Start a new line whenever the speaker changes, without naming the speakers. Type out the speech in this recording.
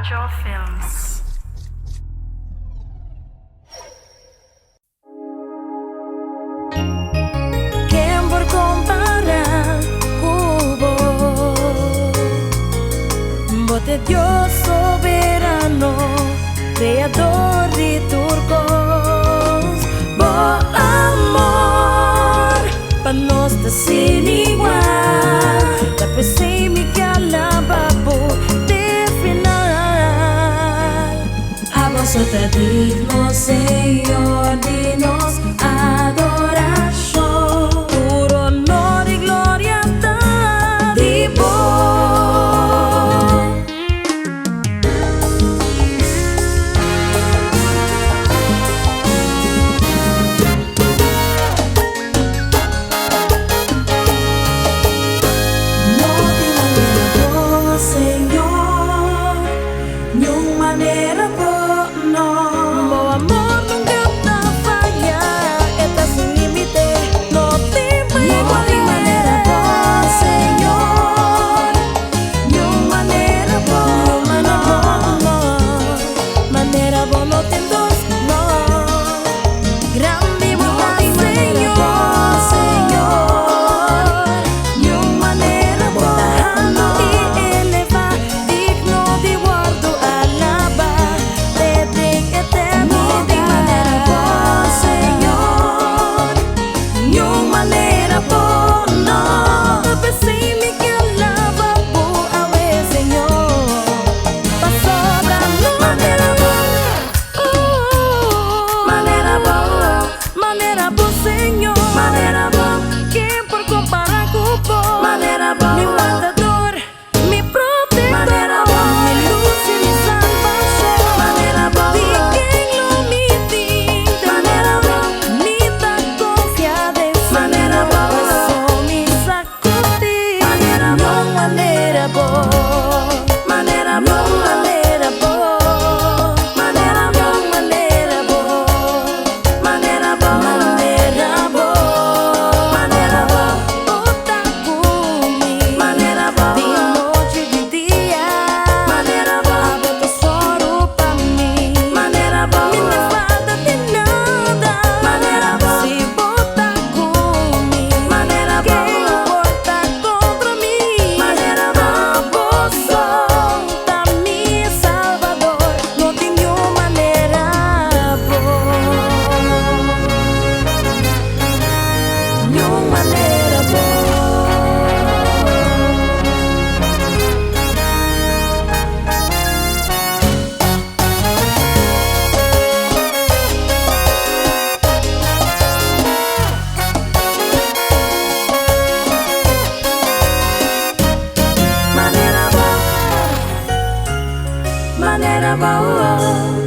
Angel Films.
¿Quién por comparar hubo? Bote Dios soberano, creador de turcos. Bo amor, pa nos tá sin igual. La pensei me calababo de final. A vos te digno, Señor, dinos adoración. Puro honor y gloria da di mi matador, mi protector, mi luz y mi salvación. Di quien lo mi digna, mi da confianza. Eso mi sacudí. No manera bo, manera bo, manera bo, manera bo, manera bo, manera bo, manera bo, manera bo. Manera boa.